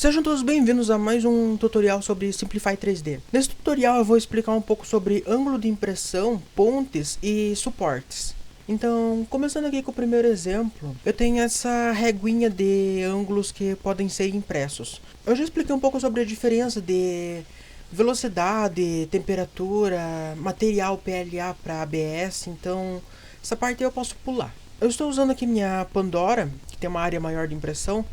Sejam todos bem-vindos a mais um tutorial sobre Simplify 3D. Nesse tutorial eu vou explicar um pouco sobre ângulo de impressão, pontes e suportes. Então, começando aqui com o primeiro exemplo, eu tenho essa reguinha de ângulos que podem ser impressos. Eu já expliquei um pouco sobre a diferença de velocidade, temperatura, material PLA para ABS, então essa parte eu posso pular. Eu estou usando aqui minha Pandora, que tem uma área maior de impressão,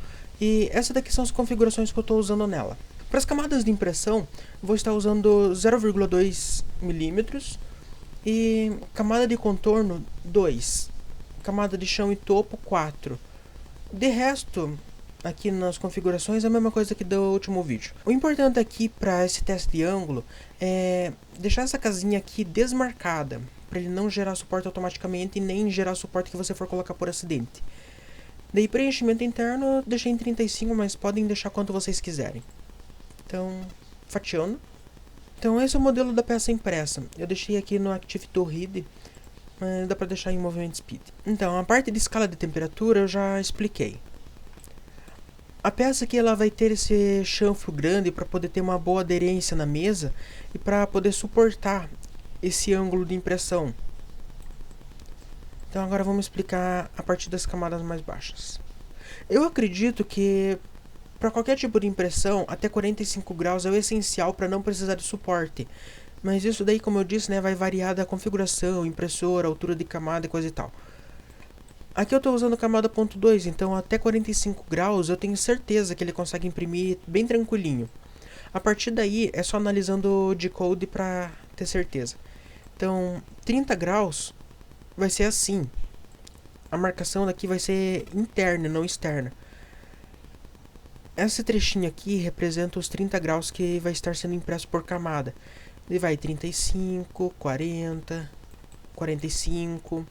e essas daqui são as configurações que eu estou usando nela. Para as camadas de impressão, vou estar usando 0,2 mm e camada de contorno 2, camada de chão e topo 4. De resto, aqui nas configurações é a mesma coisa que do último vídeo. O importante aqui para esse teste de ângulo é deixar essa casinha aqui desmarcada, para ele não gerar suporte automaticamente e nem gerar suporte que você for colocar por acidente. Daí preenchimento interno eu deixei em 35, mas podem deixar quanto vocês quiserem. Então, fatiando. Então esse é o modelo da peça impressa. Eu deixei aqui no Active Tool Read, mas dá para deixar em Movement Speed. Então, a parte de escala de temperatura eu já expliquei. A peça aqui ela vai ter esse chanfro grande para poder ter uma boa aderência na mesa e para poder suportar esse ângulo de impressão. Então agora vamos explicar a partir das camadas mais baixas. Eu acredito que para qualquer tipo de impressão, até 45 graus é o essencial para não precisar de suporte. Mas isso daí, como eu disse, vai variar da configuração, impressora, altura de camada e coisa e tal. Aqui eu estou usando camada ponto .2, então até 45 graus eu tenho certeza que ele consegue imprimir bem tranquilinho. A partir daí é só analisando o G-Code para ter certeza. Então 30 graus vai ser assim. A marcação daqui vai ser interna, não externa. Esse trechinho aqui representa os 30 graus que vai estar sendo impresso por camada. Ele vai 35, 40, 45.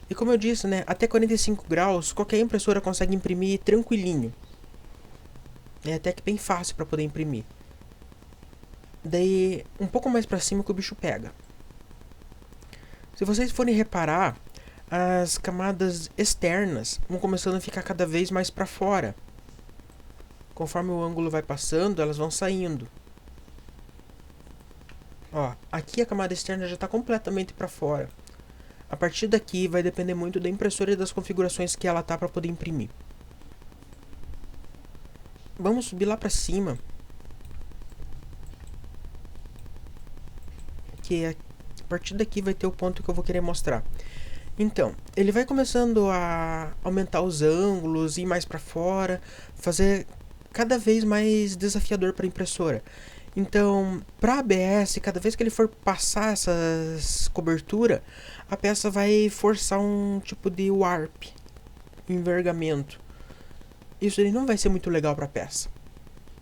E como eu disse, até 45 graus qualquer impressora consegue imprimir tranquilinho. É até que bem fácil para poder imprimir. Daí um pouco mais para cima que o bicho pega. Se vocês forem reparar, as camadas externas vão começando a ficar cada vez mais para fora. Conforme o ângulo vai passando, elas vão saindo. Ó, aqui a camada externa já está completamente para fora. A partir daqui vai depender muito da impressora e das configurações que ela tá para poder imprimir. Vamos subir lá para cima. Que a partir daqui vai ter o ponto que eu vou querer mostrar. Então, ele vai começando a aumentar os ângulos, ir mais para fora, fazer cada vez mais desafiador para a impressora. Então, para ABS, cada vez que ele for passar essas coberturas, a peça vai forçar um tipo de warp, envergamento. Isso aí não vai ser muito legal para a peça.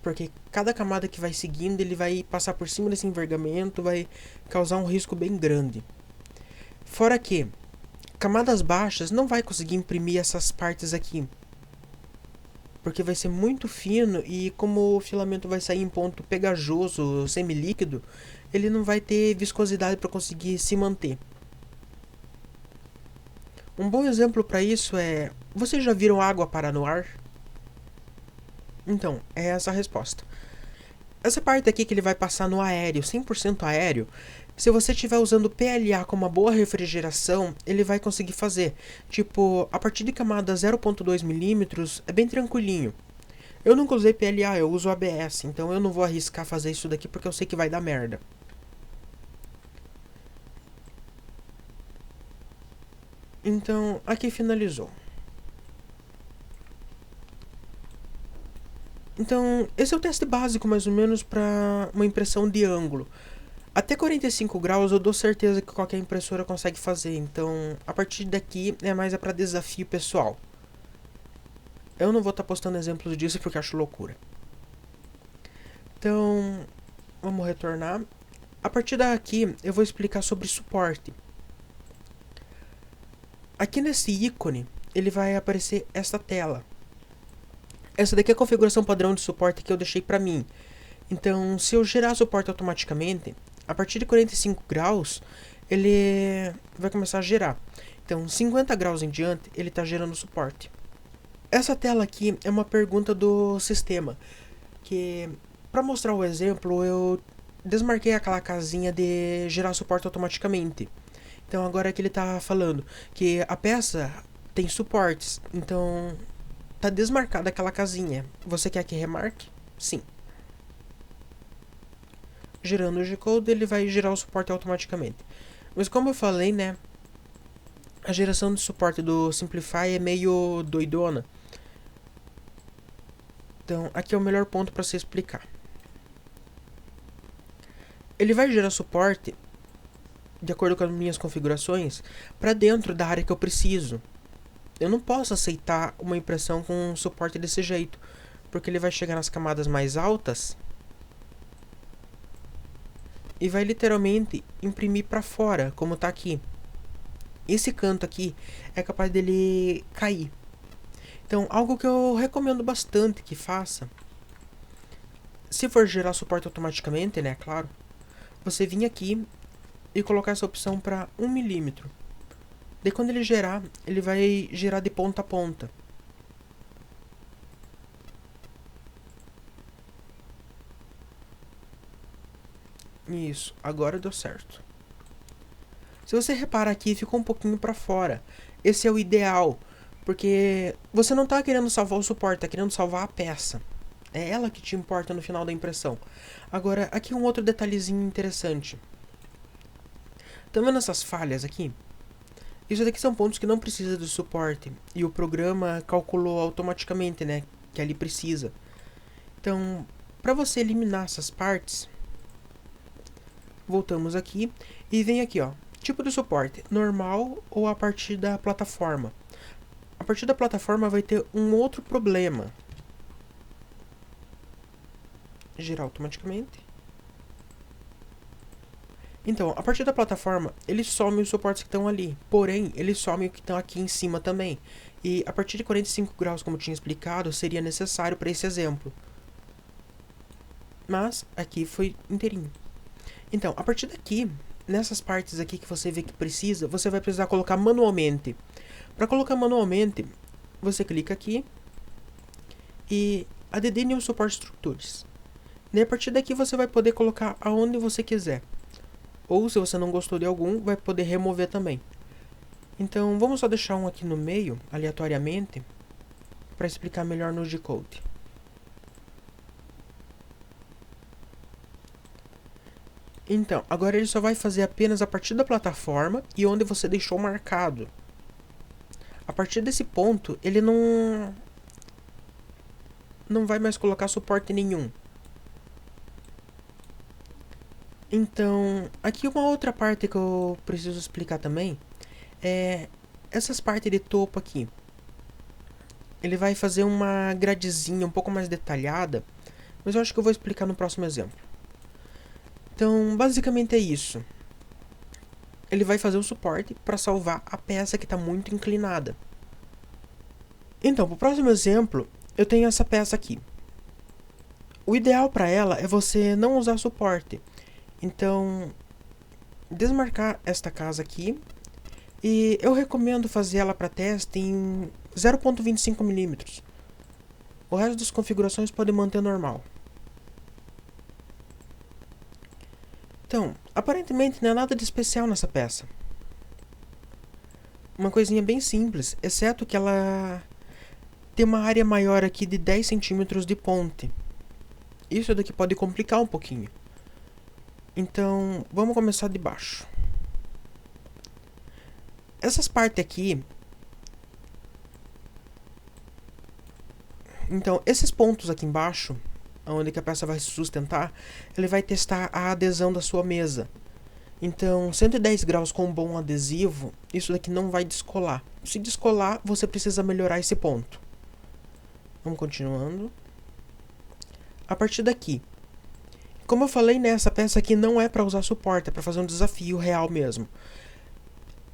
Porque cada camada que vai seguindo, ele vai passar por cima desse envergamento, vai causar um risco bem grande. Fora que camadas baixas não vai conseguir imprimir essas partes aqui. Porque vai ser muito fino e como o filamento vai sair em ponto pegajoso, semilíquido, ele não vai ter viscosidade para conseguir se manter. Um bom exemplo para isso é... Vocês já viram água parar no ar? Então, é essa a resposta. Essa parte aqui que ele vai passar no aéreo, 100% aéreo, se você estiver usando PLA com uma boa refrigeração, ele vai conseguir fazer. Tipo, a partir de camada 0.2 mm é bem tranquilinho. Eu nunca usei PLA, eu uso ABS, então eu não vou arriscar fazer isso daqui porque eu sei que vai dar merda. Então, aqui finalizou. Então, esse é o teste básico, mais ou menos, para uma impressão de ângulo. Até 45 graus eu dou certeza que qualquer impressora consegue fazer, então a partir daqui é mais para desafio pessoal. Eu não vou estar postando exemplos disso porque acho loucura. Então, vamos retornar. A partir daqui eu vou explicar sobre suporte. Aqui nesse ícone, ele vai aparecer esta tela. Essa daqui é a configuração padrão de suporte que eu deixei para mim. Então, se eu gerar suporte automaticamente, a partir de 45 graus, ele vai começar a gerar. Então, 50 graus em diante, ele está gerando suporte. Essa tela aqui é uma pergunta do sistema, que para mostrar o exemplo eu desmarquei aquela casinha de gerar suporte automaticamente. Então agora que ele está falando que a peça tem suportes, então tá desmarcada aquela casinha. Você quer que remarque? Sim. Gerando o G-Code, ele vai gerar o suporte automaticamente. Mas como eu falei, né, a geração de suporte do Simplify é meio doidona. Então, aqui é o melhor ponto para se explicar. Ele vai gerar suporte, de acordo com as minhas configurações, para dentro da área que eu preciso. Eu não posso aceitar uma impressão com suporte desse jeito, porque ele vai chegar nas camadas mais altas e vai literalmente imprimir para fora, como está aqui. Esse canto aqui é capaz dele cair. Então, algo que eu recomendo bastante que faça, se for gerar suporte automaticamente, né, claro, você vir aqui e colocar essa opção para 1 milímetro. Daí quando ele gerar, ele vai gerar de ponta a ponta. Isso, agora deu certo. Se você reparar aqui, ficou um pouquinho para fora. Esse é o ideal, porque você não está querendo salvar o suporte, está querendo salvar a peça. É ela que te importa no final da impressão. Agora, aqui um outro detalhezinho interessante. Estão vendo essas falhas aqui? Isso daqui são pontos que não precisa de suporte. E o programa calculou automaticamente, né? Que ali precisa. Então, para você eliminar essas partes, voltamos aqui e vem aqui, ó. Tipo de suporte, normal ou a partir da plataforma. A partir da plataforma vai ter um outro problema. Girar automaticamente. Então, a partir da plataforma, ele some os suportes que estão ali. Porém, ele some o que estão aqui em cima também. E a partir de 45 graus, como eu tinha explicado, seria necessário para esse exemplo. Mas, aqui foi inteirinho. Então, a partir daqui, nessas partes aqui que você vê que precisa, você vai precisar colocar manualmente. Para colocar manualmente, você clica aqui e add New Support Structures. E a partir daqui você vai poder colocar aonde você quiser. Ou se você não gostou de algum, vai poder remover também. Então vamos só deixar um aqui no meio, aleatoriamente, para explicar melhor no G-Code. Então, agora ele só vai fazer apenas a partir da plataforma e onde você deixou marcado. A partir desse ponto, ele não vai mais colocar suporte nenhum. Então, aqui uma outra parte que eu preciso explicar também é essas partes de topo aqui. Ele vai fazer uma gradezinha um pouco mais detalhada, mas eu acho que eu vou explicar no próximo exemplo. Então, basicamente é isso. Ele vai fazer o suporte para salvar a peça que está muito inclinada. Então, para o próximo exemplo, eu tenho essa peça aqui. O ideal para ela é você não usar suporte. Então, desmarcar esta casa aqui. E eu recomendo fazer ela para teste em 0.25 mm. O resto das configurações pode manter normal. Então, aparentemente não é nada de especial nessa peça. Uma coisinha bem simples, exceto que ela tem uma área maior aqui de 10 centímetros de ponte. Isso daqui pode complicar um pouquinho. Então, vamos começar de baixo. Essas partes aqui... Então, esses pontos aqui embaixo, onde que a peça vai se sustentar, ele vai testar a adesão da sua mesa. Então, 110 graus com um bom adesivo, isso daqui não vai descolar. Se descolar, você precisa melhorar esse ponto. Vamos continuando. A partir daqui... Como eu falei, né, essa peça aqui não é para usar suporte, é para fazer um desafio real mesmo.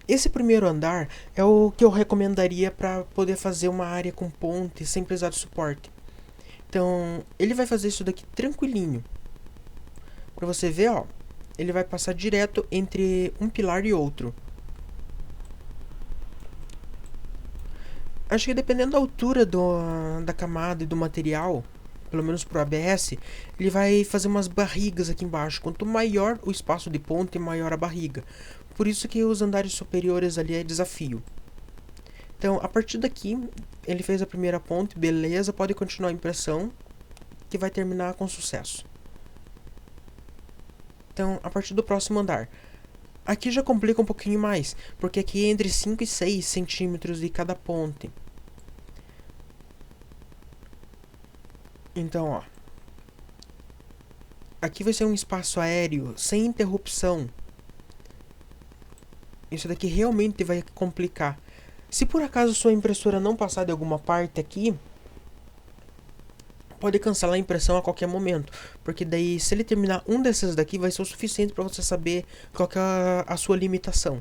Esse primeiro andar é o que eu recomendaria para poder fazer uma área com ponte sem precisar de suporte. Então, ele vai fazer isso daqui tranquilinho. Para você ver, ó, ele vai passar direto entre um pilar e outro. Acho que dependendo da altura da camada e do material, pelo menos pro ABS, ele vai fazer umas barrigas aqui embaixo. Quanto maior o espaço de ponte, maior a barriga. Por isso que os andares superiores ali é desafio. Então, a partir daqui, ele fez a primeira ponte, beleza, pode continuar a impressão, que vai terminar com sucesso. Então, a partir do próximo andar. Aqui já complica um pouquinho mais, porque aqui é entre 5 e 6 centímetros de cada ponte. Então, ó. Aqui vai ser um espaço aéreo, sem interrupção. Isso daqui realmente vai complicar. Se por acaso sua impressora não passar de alguma parte aqui, pode cancelar a impressão a qualquer momento. Porque daí, se ele terminar um desses daqui, vai ser o suficiente para você saber qual que é a sua limitação.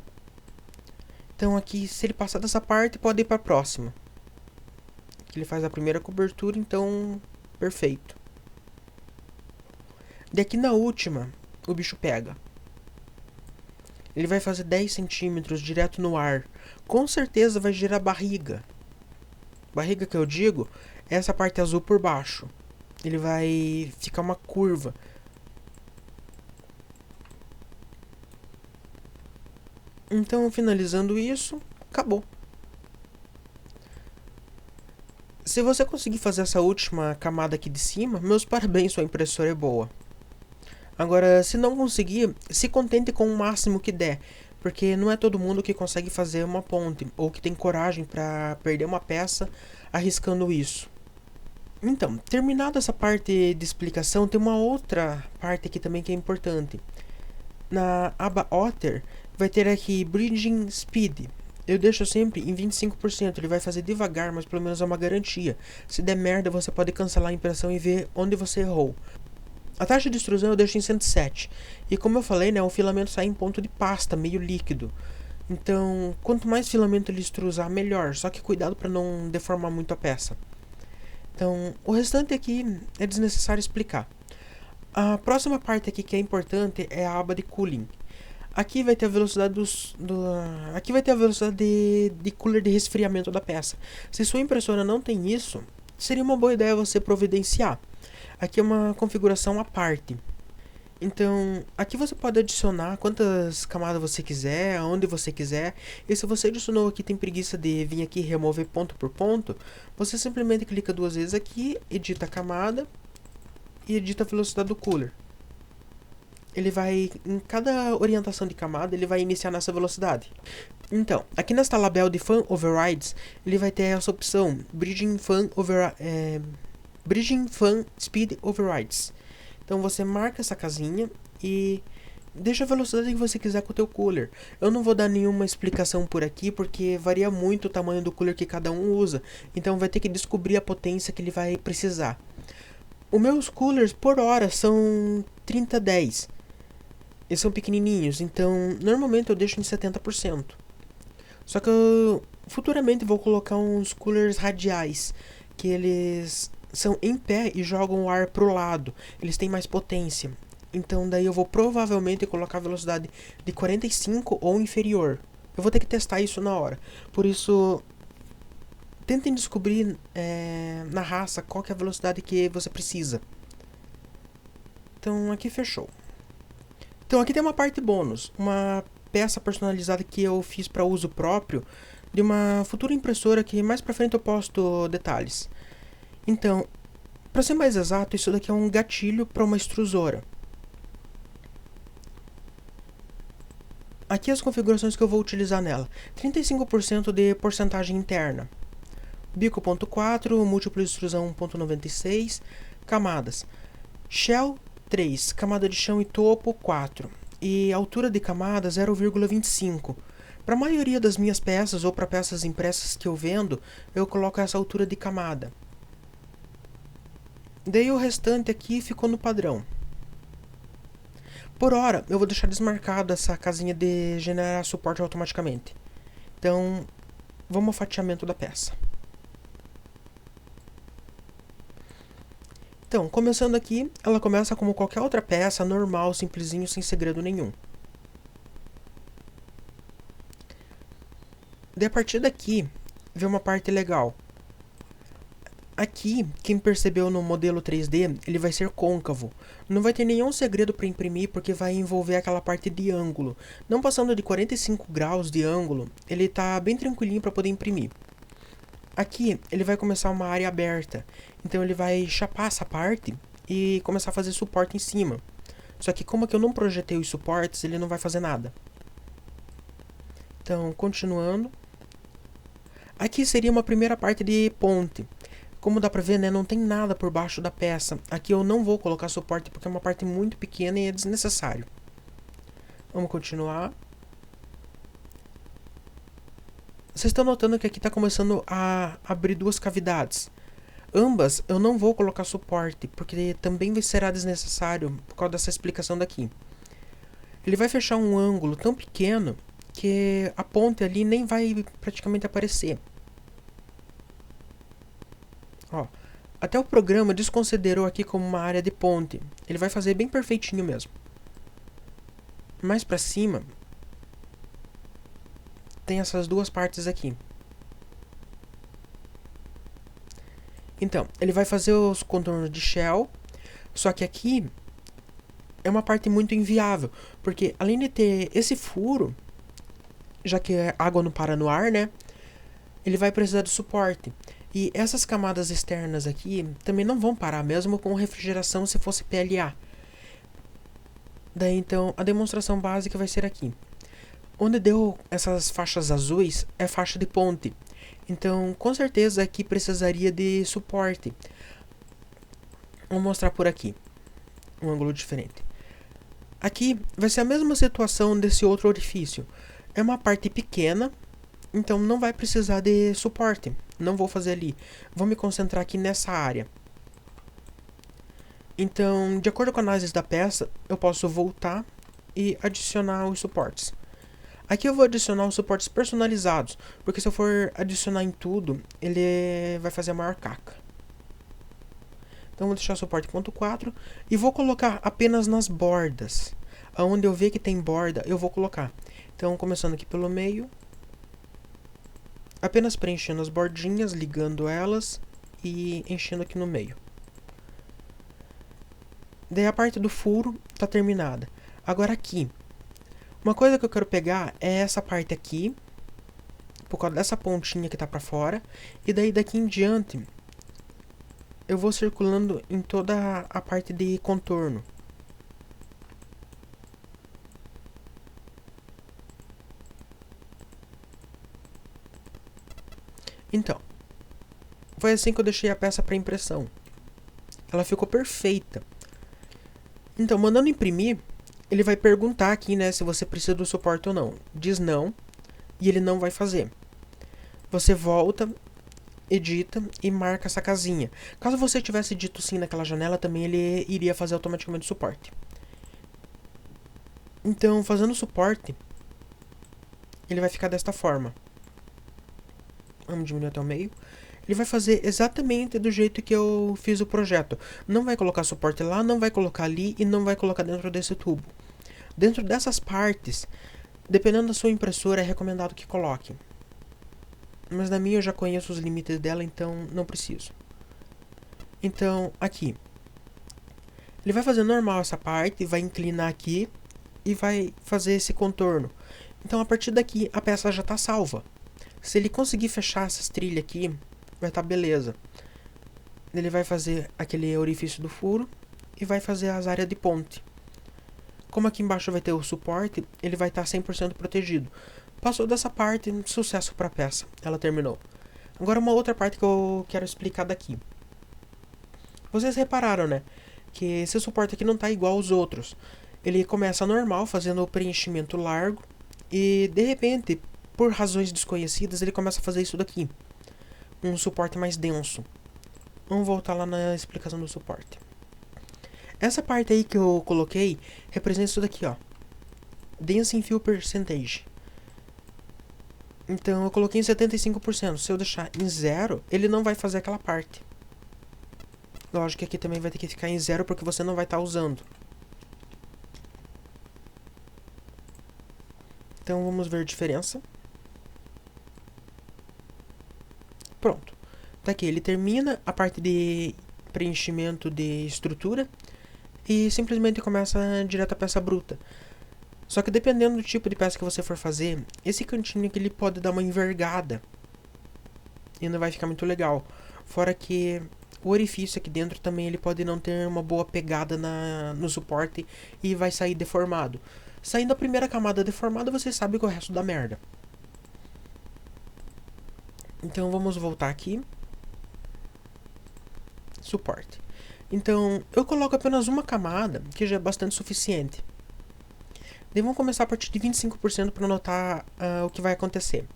Então aqui, se ele passar dessa parte, pode ir para a próxima. Aqui ele faz a primeira cobertura, então perfeito. Daqui na última, o bicho pega. Ele vai fazer 10 centímetros direto no ar. Com certeza vai gerar barriga. Barriga que eu digo é essa parte azul por baixo. Ele vai ficar uma curva. Então, finalizando isso, acabou. Se você conseguir fazer essa última camada aqui de cima, meus parabéns, sua impressora é boa. Agora, se não conseguir, se contente com o máximo que der, porque não é todo mundo que consegue fazer uma ponte, ou que tem coragem para perder uma peça arriscando isso. Então, terminada essa parte de explicação, tem uma outra parte aqui também que é importante. Na aba Otter, vai ter aqui Bridging Speed. Eu deixo sempre em 25%, ele vai fazer devagar, mas pelo menos é uma garantia. Se der merda, você pode cancelar a impressão e ver onde você errou. A taxa de extrusão eu deixo em 107. E como eu falei, né, o filamento sai em ponto de pasta, meio líquido. Então, quanto mais filamento ele extrusar, melhor. Só que cuidado para não deformar muito a peça. Então, o restante aqui é desnecessário explicar. A próxima parte aqui que é importante é a aba de cooling. Aqui vai ter a velocidade aqui vai ter a velocidade de cooler de resfriamento da peça. Se sua impressora não tem isso, seria uma boa ideia você providenciar. Aqui é uma configuração à parte. Então, aqui você pode adicionar quantas camadas você quiser, aonde você quiser. E se você adicionou aqui, tem preguiça de vir aqui e remover ponto por ponto, você simplesmente clica 2 vezes aqui, edita a camada e edita a velocidade do cooler. Ele vai, em cada orientação de camada, ele vai iniciar nessa velocidade. Então, aqui nesta label de Fan Overrides, ele vai ter essa opção, Bridging Fan Speed Overrides. Então você marca essa casinha e deixa a velocidade que você quiser com o teu cooler. Eu não vou dar nenhuma explicação por aqui, porque varia muito o tamanho do cooler que cada um usa. Então vai ter que descobrir a potência que ele vai precisar. Os meus coolers por hora são 3010. Eles são pequenininhos, então normalmente eu deixo em 70%. Só que eu futuramente vou colocar uns coolers radiais, que eles são em pé e jogam o ar pro lado. Eles têm mais potência. Então daí eu vou provavelmente colocar a velocidade de 45 ou inferior. Eu vou ter que testar isso na hora. Por isso, tentem descobrir na raça qual que é a velocidade que você precisa. Então aqui fechou. Então aqui tem uma parte bônus, uma peça personalizada que eu fiz para uso próprio de uma futura impressora que mais pra frente eu posto detalhes. Então, para ser mais exato, isso daqui é um gatilho para uma extrusora. Aqui as configurações que eu vou utilizar nela. 35% de porcentagem interna. Bico 0.4, múltiplo de extrusão 1.96, camadas. Shell 3, camada de chão e topo 4 e altura de camada 0,25. Para a maioria das minhas peças ou para peças impressas que eu vendo, eu coloco essa altura de camada. Daí o restante aqui ficou no padrão. Por hora, eu vou deixar desmarcado essa casinha de generar suporte automaticamente. Então, vamos ao fatiamento da peça. Então, começando aqui, ela começa como qualquer outra peça, normal, simplesinho, sem segredo nenhum. Daí a partir daqui, ver uma parte legal. Aqui, quem percebeu no modelo 3D, ele vai ser côncavo. Não vai ter nenhum segredo para imprimir, porque vai envolver aquela parte de ângulo. Não passando de 45 graus de ângulo, ele tá bem tranquilinho para poder imprimir. Aqui, ele vai começar uma área aberta. Então ele vai chapar essa parte e começar a fazer suporte em cima. Só que como que eu não projetei os suportes, ele não vai fazer nada. Então, continuando. Aqui seria uma primeira parte de ponte. Como dá pra ver, né, não tem nada por baixo da peça. Aqui eu não vou colocar suporte porque é uma parte muito pequena e é desnecessário. Vamos continuar. Vocês estão notando que aqui está começando a abrir duas cavidades. Ambas eu não vou colocar suporte, porque também será desnecessário por causa dessa explicação daqui. Ele vai fechar um ângulo tão pequeno que a ponte ali nem vai praticamente aparecer. Ó, até o programa desconsiderou aqui como uma área de ponte. Ele vai fazer bem perfeitinho mesmo. Mais pra cima, tem essas duas partes aqui. Então, ele vai fazer os contornos de shell, só que aqui é uma parte muito inviável, porque além de ter esse furo, já que a água não para no ar, né? Ele vai precisar de suporte. E essas camadas externas aqui também não vão parar, mesmo com refrigeração se fosse PLA. Daí então a demonstração básica vai ser aqui. Onde deu essas faixas azuis é faixa de ponte. Então com certeza aqui precisaria de suporte. Vou mostrar por aqui. Um ângulo diferente. Aqui vai ser a mesma situação desse outro orifício. É uma parte pequena, então não vai precisar de suporte. Não vou fazer ali. Vou me concentrar aqui nessa área. Então, de acordo com a análise da peça, eu posso voltar e adicionar os suportes. Aqui eu vou adicionar os suportes personalizados, porque se eu for adicionar em tudo, ele vai fazer a maior caca. Então vou deixar o suporte 4 e vou colocar apenas nas bordas. Aonde eu ver que tem borda, eu vou colocar. Então começando aqui pelo meio, apenas preenchendo as bordinhas, ligando elas e enchendo aqui no meio. Daí a parte do furo está terminada. Agora aqui, uma coisa que eu quero pegar é essa parte aqui, por causa dessa pontinha que está para fora, e daí daqui em diante eu vou circulando em toda a parte de contorno. Então, foi assim que eu deixei a peça para impressão. Ela ficou perfeita. Então, mandando imprimir, ele vai perguntar aqui, né, se você precisa do suporte ou não. Diz não, e ele não vai fazer. Você volta, edita e marca essa casinha. Caso você tivesse dito sim naquela janela, também ele iria fazer automaticamente o suporte. Então, fazendo o suporte, ele vai ficar desta forma. Vamos diminuir até o meio. Ele vai fazer exatamente do jeito que eu fiz o projeto. Não vai colocar suporte lá, não vai colocar ali e não vai colocar dentro desse tubo. Dentro dessas partes, dependendo da sua impressora, é recomendado que coloque. Mas na minha eu já conheço os limites dela, então não preciso. Então, aqui. Ele vai fazer normal essa parte, vai inclinar aqui e vai fazer esse contorno. Então, a partir daqui, a peça já está salva. Se ele conseguir fechar essas trilhas aqui, vai estar beleza. Ele vai fazer aquele orifício do furo e vai fazer as áreas de ponte. Como aqui embaixo vai ter o suporte, ele vai estar 100% protegido. Passou dessa parte, sucesso para a peça. Ela terminou. Agora uma outra parte que eu quero explicar daqui. Vocês repararam, né? Que esse suporte aqui não está igual aos outros. Ele começa normal, fazendo o preenchimento largo. E de repente, por razões desconhecidas, ele começa a fazer isso daqui. Um suporte mais denso. Vamos voltar lá na explicação do suporte. Essa parte aí que eu coloquei representa isso daqui, ó. Dense Fill Percentage. Então eu coloquei em 75%. Se eu deixar em 0, ele não vai fazer aquela parte. Lógico que aqui também vai ter que ficar em 0 porque você não vai estar usando. Então vamos ver a diferença. Pronto. Tá aqui, ele termina a parte de preenchimento de estrutura e simplesmente começa direto a peça bruta. Só que dependendo do tipo de peça que você for fazer, esse cantinho aqui ele pode dar uma envergada e não vai ficar muito legal. Fora que o orifício aqui dentro também ele pode não ter uma boa pegada no suporte e vai sair deformado. Saindo a primeira camada deformada, você sabe que o resto dá merda. Então vamos voltar aqui. Suporte. Então eu coloco apenas uma camada, que já é bastante suficiente. Daí vamos começar a partir de 25% para notar o que vai acontecer.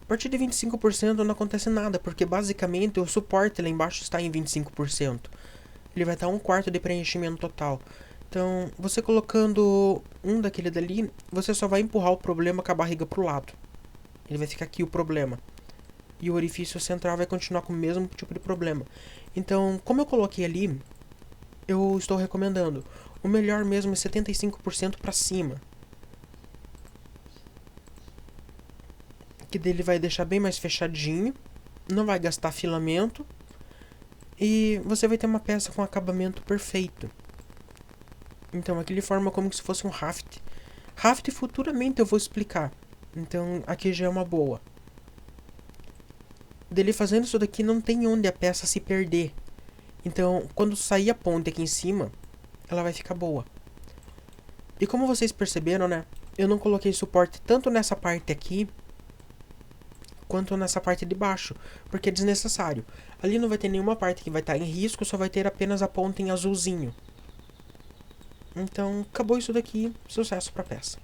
A partir de 25% não acontece nada, porque basicamente o suporte lá embaixo está em 25%. Ele vai estar 1/4 de preenchimento total. Então, você colocando um daquele dali, você só vai empurrar o problema com a barriga pro lado. Ele vai ficar aqui o problema. E o orifício central vai continuar com o mesmo tipo de problema. Então, como eu coloquei ali, eu estou recomendando. O melhor mesmo é 75% para cima. Que dele vai deixar bem mais fechadinho. Não vai gastar filamento. E você vai ter uma peça com acabamento perfeito. Então aqui ele forma como se fosse um raft. Raft futuramente eu vou explicar. Então aqui já é uma boa. Dele fazendo isso daqui não tem onde a peça se perder. Então quando sair a ponte aqui em cima, ela vai ficar boa. E como vocês perceberam, né? Eu não coloquei suporte tanto nessa parte aqui quanto nessa parte de baixo, porque é desnecessário. Ali não vai ter nenhuma parte que vai estar em risco, só vai ter apenas a ponta em azulzinho. Então, acabou isso daqui, sucesso pra peça.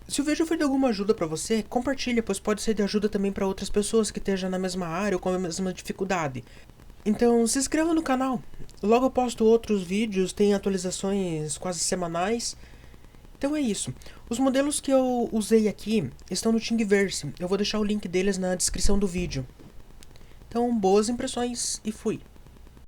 Se o vídeo foi de alguma ajuda pra você, compartilha, pois pode ser de ajuda também pra outras pessoas que estejam na mesma área ou com a mesma dificuldade. Então, se inscreva no canal. Logo eu posto outros vídeos, tem atualizações quase semanais. Então é isso. Os modelos que eu usei aqui estão no Thingiverse. Eu vou deixar o link deles na descrição do vídeo. Então, boas impressões e fui!